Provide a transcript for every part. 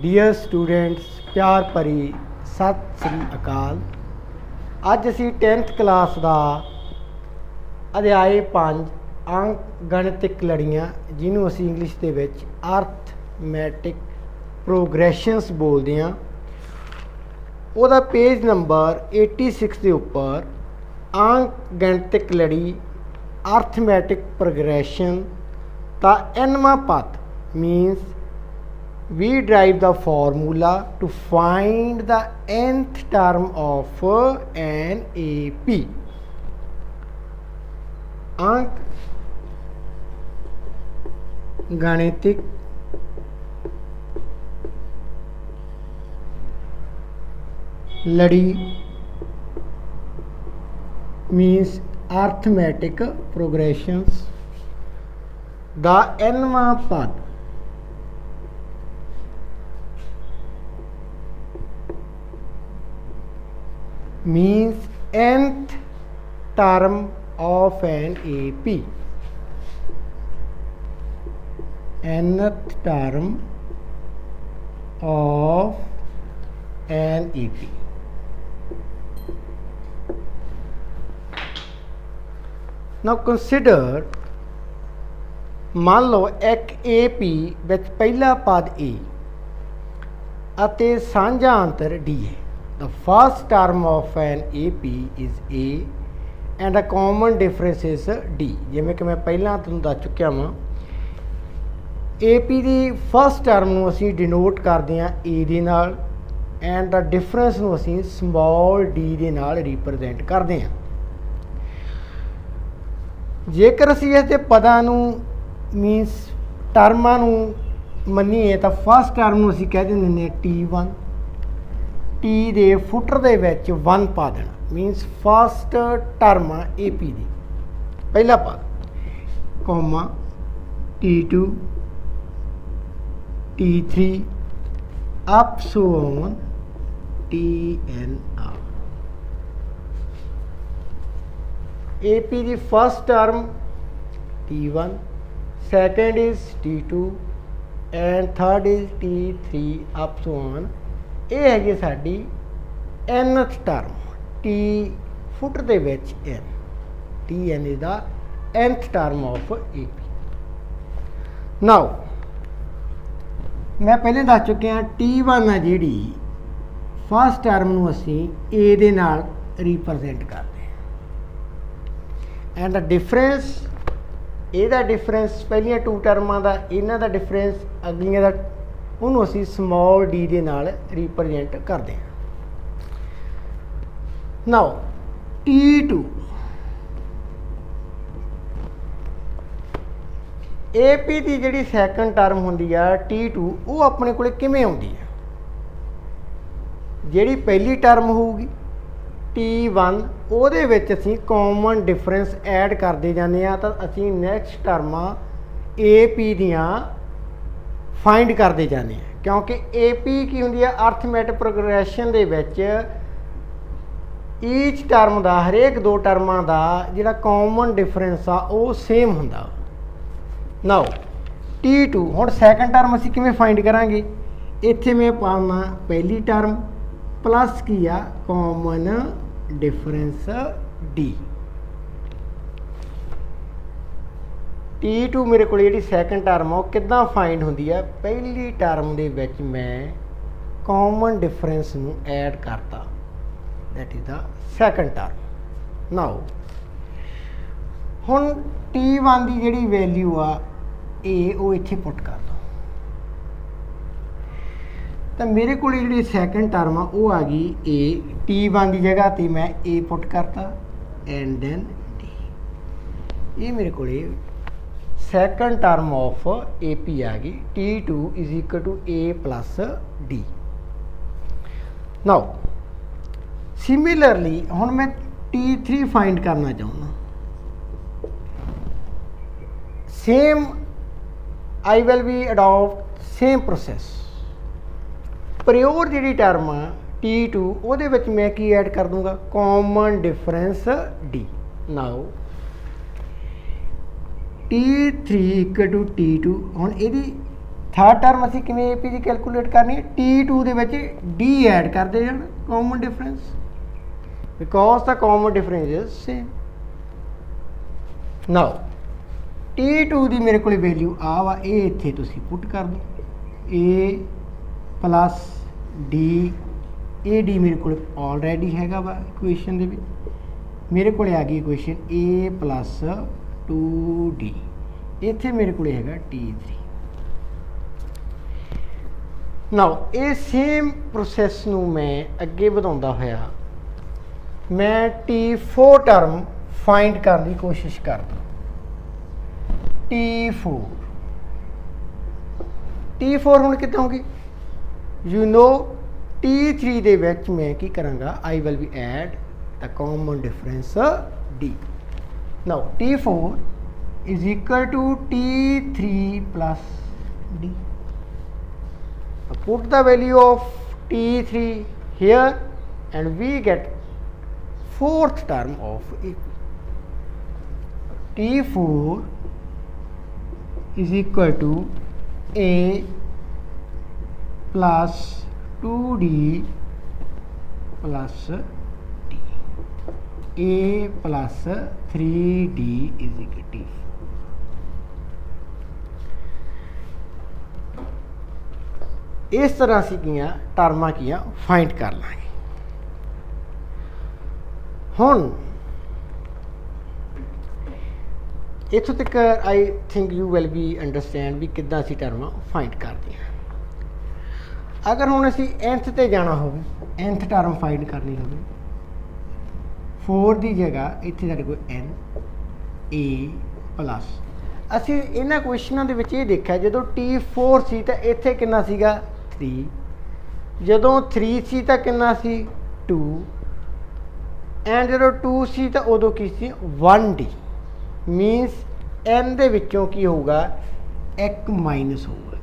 Dear students, ਪਿਆਰ ਭਰੀ ਸਤਿ ਸ੍ਰੀ ਅਕਾਲ। ਅੱਜ ਅਸੀਂ 10th ਕਲਾਸ ਦਾ ਅਧਿਆਇ 5 ਅੰਕ ਗਣਿਤਿਕ ਲੜੀਆਂ, ਜਿਹਨੂੰ ਅਸੀਂ ਇੰਗਲਿਸ਼ ਦੇ ਵਿੱਚ ਅਰਥਮੈਟਿਕ ਪ੍ਰੋਗਰੈਸ਼ਨਸ ਬੋਲਦੇ ਹਾਂ, ਉਹਦਾ ਪੇਜ ਨੰਬਰ 86 ਦੇ ਉੱਪਰ ਅੰਕ ਗਣਿਤਿਕ ਲੜੀ ਅਰਥਮੈਟਿਕ ਪ੍ਰੋਗਰੈਸ਼ਨ ਦਾ nਵਾਂ ਪਦ means we derive the formula to find the nth term of an AP. अंक गणितिक लड़ी means arithmetic progressions ਦਾ nਵਾਂ ਪਦ means nth term of an AP. nth term of an AP. Now consider, मान लो एक AP ਵਿੱਚ ਪਹਿਲਾ ਪਦ A ਅਤੇ ਸਾਂਝਾ ਅੰਤਰ D ਹੈ। The first term of an AP is A and the common difference is D. ਜਿਵੇਂ ਕਿ ਮੈਂ ਪਹਿਲਾਂ ਤੁਹਾਨੂੰ ਦੱਸ ਚੁੱਕਿਆ ਵਾਂ, AP ਦੀ ਫਸਟ ਟਰਮ ਨੂੰ ਅਸੀਂ ਡਿਨੋਟ ਕਰਦੇ ਹਾਂ A ਦੇ ਨਾਲ ਐਂਡ ਦਾ ਡਿਫਰੈਂਸ ਨੂੰ ਅਸੀਂ ਸਮੋਲ d ਦੇ ਨਾਲ ਰਿਪਰੈਜ਼ੈਂਟ ਕਰਦੇ ਹਾਂ। ਜੇਕਰ ਅਸੀਂ ਇਸ ਦੇ ਪਦਾਂ ਨੂੰ ਮੀਨਸ ਟਰਮਾਂ ਨੂੰ ਮੰਨੀਏ ਤਾਂ ਫਸਟ ਟਰਮ ਨੂੰ ਅਸੀਂ ਕਹਿ ਦਿੰਦੇ ਹਾਂ T1। ਟੀ ਦੇ ਫੁੱਟਰ ਦੇ ਵਿੱਚ 1 ਪਾ ਦੇਣਾ ਮੀਨਸ ਫਸਟ ਟਰਮ AP ਦੀ ਪਹਿਲਾ ਪਦ, comma T2 T3 up so on TNR। AP the first term T1, second is T2 and third is T3 up so on। ਇਹ ਹੈਗੀ ਸਾਡੀ nth ਟਰਮ T ਫੁੱਟ ਦੇ ਵਿੱਚ n, Tn is the nth term of AP। ਨਾਓ ਮੈਂ ਪਹਿਲੇ ਦੱਸ ਚੁੱਕਿਆ T1 ਆ ਜਿਹੜੀ ਫਸਟ ਟਰਮ ਨੂੰ ਅਸੀਂ A ਦੇ ਨਾਲ ਰਿਪਰੈਜ਼ੈਂਟ ਕਰਦੇ ਹਾਂ ਐਂਡ ਦਾ ਡਿਫਰੈਂਸ, ਇਹਦਾ ਡਿਫਰੈਂਸ ਪਹਿਲੀਆਂ 2 ਟਰਮਾਂ ਦਾ, ਇਹਨਾਂ ਦਾ ਡਿਫਰੈਂਸ ਅਗਲੀਆਂ ਦਾ, ਉਹਨੂੰ ਅਸੀਂ ਸਮੋਲ d ਦੇ ਨਾਲ ਰਿਪਰੈਜ਼ੈਂਟ ਕਰਦੇ ਹਾਂ। ਨਾਓ T2 AP ਦੀ ਜਿਹੜੀ ਸੈਕੰਡ ਟਰਮ ਹੁੰਦੀ ਆ T2, ਉਹ ਆਪਣੇ ਕੋਲੇ ਕਿਵੇਂ ਆਉਂਦੀ ਆ? ਜਿਹੜੀ ਪਹਿਲੀ ਟਰਮ ਹੋਊਗੀ T1, ਉਹਦੇ ਵਿੱਚ ਅਸੀਂ ਕਾਮਨ ਡਿਫਰੈਂਸ ਐਡ ਕਰਦੇ ਜਾਂਦੇ ਆ, ਤਾਂ ਅਸੀਂ ਨੈਕਸਟ ਟਰਮਾਂ AP ਦੀਆਂ ਫਾਈਂਡ ਕਰਦੇ ਜਾਂਦੇ ਹਾਂ। ਕਿਉਂਕਿ AP ਕੀ ਹੁੰਦੀ ਆ? ਅਰਥਮੈਟਿਕ ਪ੍ਰੋਗਰੈਸ਼ਨ ਦੇ ਵਿੱਚ ਈਚ ਟਰਮ ਦਾ, ਹਰੇਕ 2 ਟਰਮਾਂ ਦਾ ਜਿਹੜਾ ਕਾਮਨ ਡਿਫਰੈਂਸ ਆ ਉਹ ਸੇਮ ਹੁੰਦਾ। ਨਾਓ T2, ਹੁਣ ਸੈਕੰਡ ਟਰਮ ਅਸੀਂ ਕਿਵੇਂ ਫਾਈਂਡ ਕਰਾਂਗੇ? ਇੱਥੇ ਮੈਂ ਪਾਉਣਾ ਪਹਿਲੀ ਟਰਮ ਪਲੱਸ ਕੀ ਆ ਕਾਮਨ ਡਿਫਰੈਂਸ D। T2 ਮੇਰੇ ਕੋਲ ਜਿਹੜੀ ਸੈਕੰਡ ਟਰਮ ਆ ਉਹ ਕਿੱਦਾਂ ਫਾਈਂਡ ਹੁੰਦੀ ਆ? ਪਹਿਲੀ ਟਰਮ ਦੇ ਵਿੱਚ ਮੈਂ ਕਾਮਨ ਡਿਫਰੈਂਸ ਨੂੰ ਐਡ ਕਰਤਾ, that is the second term. Now ਹੁਣ T1 ਦੀ ਜਿਹੜੀ ਵੈਲਿਊ ਆ A, ਉਹ ਇੱਥੇ ਪੁੱਟ ਕਰ ਦੋ, ਤਾਂ ਮੇਰੇ ਕੋਲ ਜਿਹੜੀ ਸੈਕੰਡ ਟਰਮ ਆ ਉਹ ਆ ਗਈ A। T1 ਦੀ ਜਗ੍ਹਾ 'ਤੇ ਮੈਂ A ਪੁੱਟ ਕਰਤਾ ਐਂਡ ਦੈਨ D। ਇਹ ਮੇਰੇ ਕੋਲ ਸੈਕੰਡ ਟਰਮ ਆਫ AP ਆ ਗਈ। T2 is equal to A plus D। Now similarly ਹੁਣ ਮੈਂ T3 ਫਾਈਂਡ ਕਰਨਾ ਚਾਹੁੰਦਾ। Same I will be adopt same process। ਪ੍ਰਿਓਰ ਜਿਹੜੀ ਟਰਮ ਆ T2, ਉਹਦੇ ਵਿੱਚ ਮੈਂ ਕੀ ਐਡ ਕਰ ਦੂੰਗਾ? Common difference D। Now T3 equal to T2, ਹੁਣ ਇਹਦੀ थर्ड टर्म असी किवें AP की कैलकुलेट करनी है, T2 दे विच D ऐड करते जाना, common difference, because the common difference is same. Now T2 की मेरे को वैल्यू आ वा, ये इत्थे तुसीं पुट कर दो, A plus D, A D मेरे को ऑलरेडी हैगा वा इक्वेशन दे विच, मेरे को आ गई इक्वेशन A प्लस 2D, इत्थे मेरे को हैगा T3। नाउ ये सेम प्रोसैस नूं मैं अगे वधाउंदा होया मैं T4 टर्म फाइंड करने की कोशिश करदा। T4 हुण कित्थों होगी, यू नो T3 दे विच मैं की करांगा, I will be add the common difference D। Now T4 is equal to T3 plus D। Put the value of T3 here and we get fourth term of AP. T4 is equal to A plus 2D plus D. A plus 3D is equal to T4. इस तरह असीं कीआं टर्मां कीआं find कर लांगे। हुण इत्थों तक I think you will be understand भी किद्दां असीं टर्मां find करदे हां। अगर हुण असीं nth ते जाना होवे, nth टर्म फाइंड करनी होवे, 4 की जगह इत्थे साडे कोल n A प्लस, असीं इन्हां क्वेश्चनां दे विच ये देखिआ जदों T4 सी तां इत्थे किन्ना सीगा 3, जदों 3 सी तां किन्ना सी 2, एंड जदों 2 सी तां उदों की सी 1D, मीनस n दे विचों की होगा एक माइनस होगा।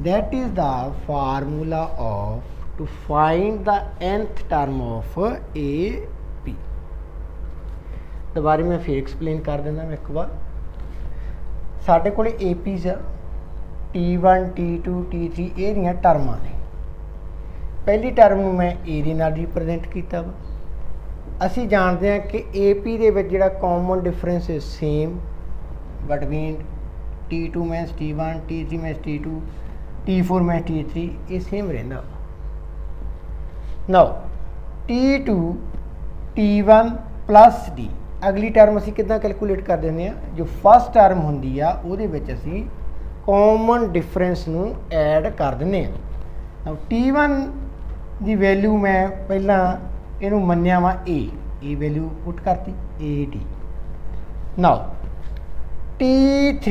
That is the formula of to find the nth term of AP। दोबारा मैं फिर एक्सप्लेन कर देना मैं एक बार, साढ़े को APs T1 T2 T3 ये दियां टर्मां ने। पहली टर्म मैं A दे नाल रिप्रेजेंट किया वा, असी जानते हैं कि AP दे विच जिहड़ा common difference is same between T2 minus T1 T3 minus T2 T4 minus T3, ये सेम रहिंदा। Now T2 T1 plus D, अगली टर्म असी किद्दां कैलकुलेट कर देंगे हैं, जो फस्ट टर्म होंदी आ उहदे विच असी कॉमन डिफरेंस नूं ऐड कर देंगे हैं। नाउ T1 की वैल्यू मैं पहला इनू मन्निया वा A वैल्यू पुट करती AD। नाउ T3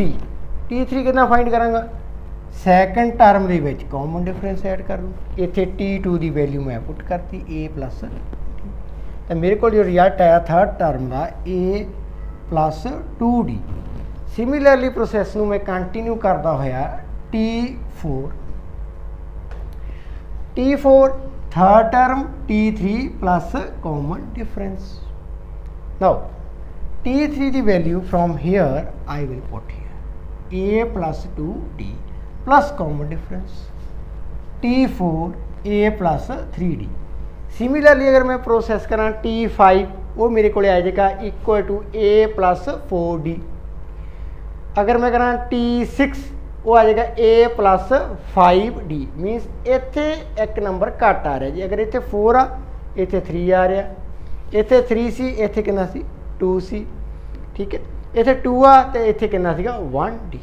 कितना फाइंड करांगा, सैकेंड टर्म दे विच कॉमन डिफरेंस ऐड कर लूँ, इत्थे T2 की वैल्यू मैं पुट करती A प्लस, तो मेरे को जो रिजल्ट आया थर्ड टर्म का A plus 2D। Similarly process नूं मैं कंटिन्यू करता होया T4 third term T3 plus common difference. Now T3 की value from here I will put here A plus 2D plus common difference, T4 A plus 3D। Similarly अगर मैं process करा T5 वो मेरे को आ जाएगा equal to A plus 4D। अगर मैं करा T6 वो आ जाएगा A प्लस 5D, मीनस इत्थे एक नंबर घट आ रहा जी, अगर इत्थे 4 आ इत्थे 3 आ रहा, इत्थे 3 सी इत्थे कितना सी 2 सी, ठीक है, इत्थे 2 आ तो इत्थे कितना सीगा 1D।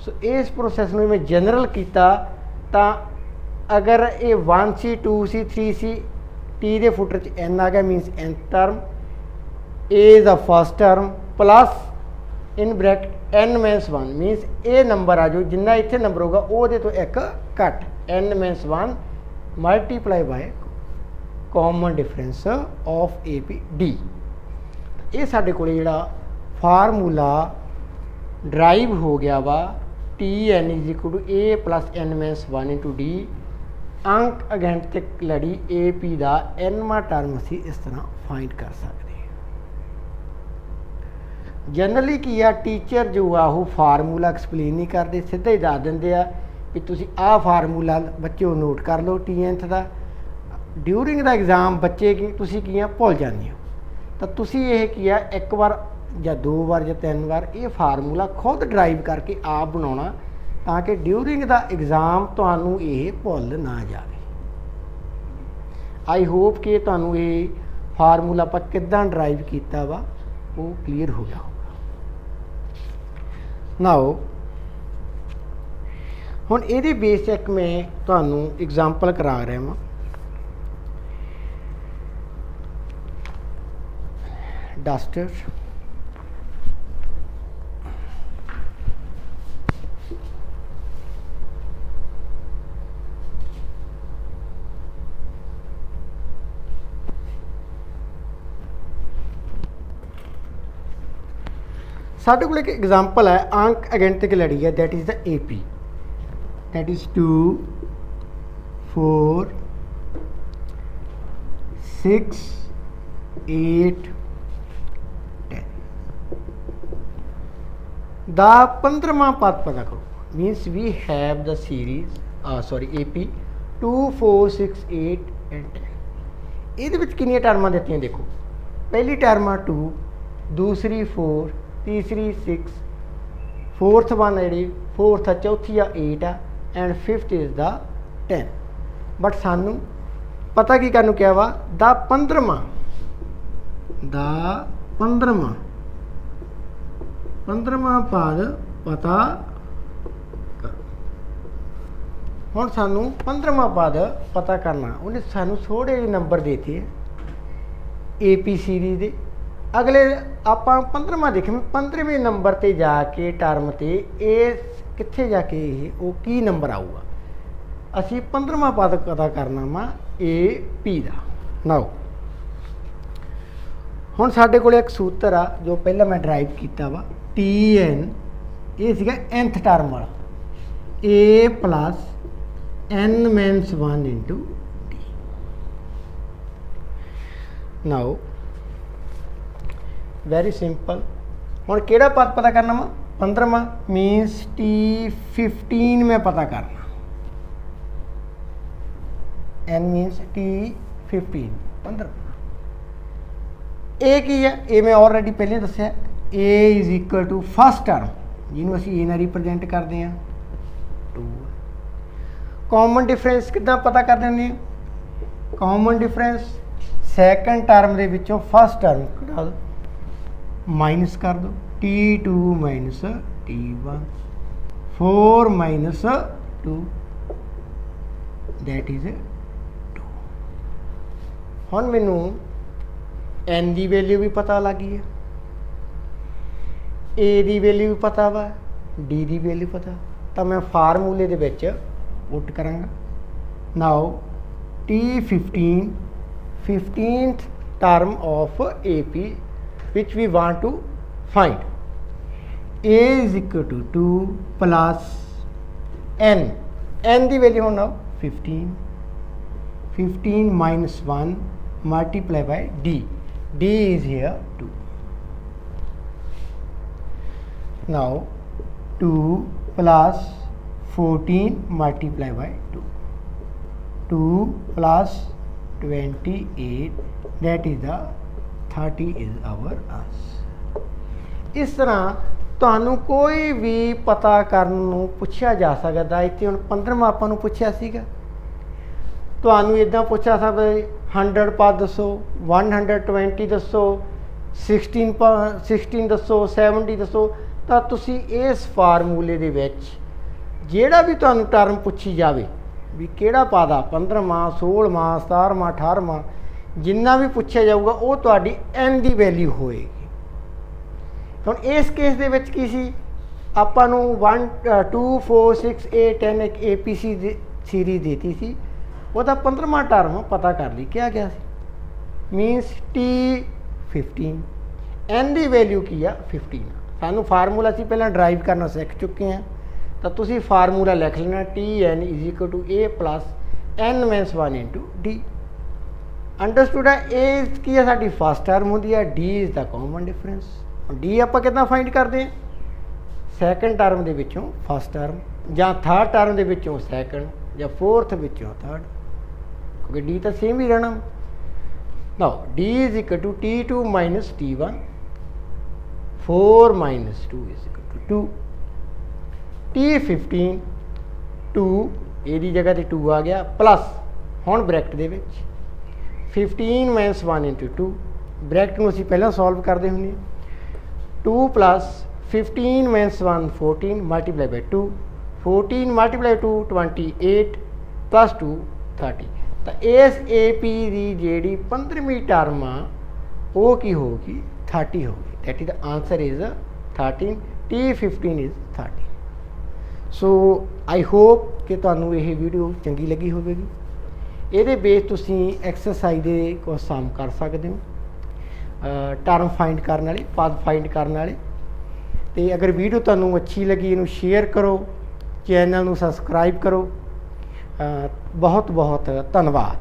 सो इस प्रोसैस में मैं जनरल किया तो अगर ये 1 सी 2 सी 3 सी T के फुटर च n आ गया, मीनस nth term, A is the first term plus in bracket n minus 1, मीनस ये नंबर आ जो जिन्ना इत्थे नंबर होगा वो तो एक घट n minus 1 multiply by common difference of APD। ये साडे कोल जिहड़ा फार्मूला ड्राइव हो गया वा Tn is equal to A plus n minus 1 into D, अंक अगैंटिक लड़ी AP का nवां टर्म असी इस तरह फाइंड कर सकते हैं। जनरली की आ टीचर जो आ वो फार्मूला एक्सप्लेन नहीं करते, सीधा ही दस देंगे आ भी तुसी आ फार्मूला बच्चों नोट कर लो टी का। ड्यूरिंग द एग्जाम बच्चे की तुसी की भुल जाते हो, तो तुसी ये की आ एक बार या 2 बार या 3 बार ये फार्मूला खुद ड्राइव करके आप बनाना, ताकि ड्यूरिंग द एग्जाम तुहानू ये भुल ना जाए। आई होप कि तुहानू ये फार्मूला आप किदां ड्राइव किया वा वो क्लीयर हो गया होगा। नाउ हुण इहदी बेसिक मैं तुहानू एग्जाम्पल करा रहा वां। डस्टर साढ़े को एक एग्जाम्पल है अंक अगिनती लड़ी है, that is the AP, that is 2 4 6 8 10। The 15वां पद पता करो, means we have the series AP 2 4 6 8 and 10। ये कितनी टर्मां दित्तियां देखो, पहली टर्म 2, दूसरी 4, तीसरी 6, फोर्थ वन जी फोर्थ चौथी 8 and fifth is the 10। But सानू पता की करनू क्या वा, द 15वां पद पता कर। हुण सानू 15वां पद पता करना, उन्हें सानू थोड़े नंबर देते AP सीरीज दे। अगले आप 15वां देखें, 15वें नंबर ते जाके टर्म ते कित्थे जाके वो की नंबर आऊगा। असी 15वां पद पता करना वा AP दा। नाउ हुण साडे कोल एक सूत्र आ जो पहला मैं ड्राइव किया वा, TN ये सीगा nth टर्म वाला, A plus N -1 × D। Now very simple, हुण केड़ा पद पता करना वा, 15वां मीनस T15 में पता करना, N मीनस T15 15। ए की है, ए मैं ऑलरेडी पहले दस्या, A is equal to first term जिन्होंने असीं ए नाल रिप्रजेंट करते हैं 2। कॉमन डिफरेंस कितना पता कर देंगे, कॉमन डिफरेंस सैकेंड टर्म के विचों फस्ट टर्म कटा दो, माइनस कर दो, T2 minus T1 4 minus 2 that is 2। हुण मैनू N की वैल्यू भी पता लग गई है, A की वैल्यू भी पता वा, D की वैल्यू पता, तो मैं फार्मूले दे विच पुट करांगा। Now T15 15th term of AP which we want to find, A is equal to 2 plus N की वैल्यू हो now 15, 15 minus 1 multiply by D is here 2। now 2 plus 14 multiply by 2, 2 plus 28 that is the 30 is our answer। इस तरह तुहानू कोई भी पता करन नूं पुछया जा सकदा। इत्थे हुण 15वां आपां नूं पुछया सीगा, तुहानू इदां पुछा सकदा 100 पद दसो, 120 दसो, 16 दसो, 70 दसो, तो तुसी इस फार्मूले दे विच जिहड़ा भी तुहानू टर्म पुछी जावे भी किहड़ा पद आ 15वां 16वां 17वां 18वां जिन्ना भी पूछा जाऊगा वो तुहाडी N की वैल्यू होएगी। हुण इस केस दे विच की सी, आपां नूं 1 2 4 6 8 10 एक APC सीरीज देती सी, वह 15वां टर्म पता कर ली क्या गया सी, मीनस T15 N की वैल्यू की आ 15। सानू फार्मूला असीं पहलां ड्राइव करना सीख चुके हैं, तो तुसी फार्मूला लिख लेना TN is equal to A plus N -1 × D। Understood है। ए की है साडी फस्ट टर्म होंदी है, D is the common difference D आप कितना फाइंड करते हैं, सैकेंड टर्म के विचों फस्ट टर्म या थर्ड टर्म के विचों सैकेंड या फोर्थ विचों थर्ड, क्योंकि डी तो सेम ही रहना। Now D is equal to T2 minus T1, 4 minus 2 is equal to 2, T15 2 ਇਹਦੀ ਜਗ੍ਹਾ ਤੇ 2 आ गया प्लस ਹੁਣ ब्रैकेट ਦੇ ਵਿੱਚ 15 माइनस 1 इंटू 2, ब्रैकेट ਨੂੰ ਅਸੀਂ ਪਹਿਲਾਂ ਸੋਲਵ ਕਰਦੇ ਹੁੰਦੇ 2 plus 15 minus 1 14 multiply by 2, 14 multiply 2 28 plus 2 30। तो इस AP की जी 15वीं टर्म आ वो की होगी 30 होगी, that is the answer is 13, T15 is 30। So I hope कि तुहानू ये वीडियो चंगी लगी होगी। ये बेस तुसी एक्सरसाइज के कुछ सम कर सकते हो, टर्म फाइंड करने वाले, पद फाइंड करने वाले। तो अगर वीडियो तुहानू अच्छी लगी इनू शेयर करो, चैनल नू सबसक्राइब करो। बहुत बहुत धन्यवाद।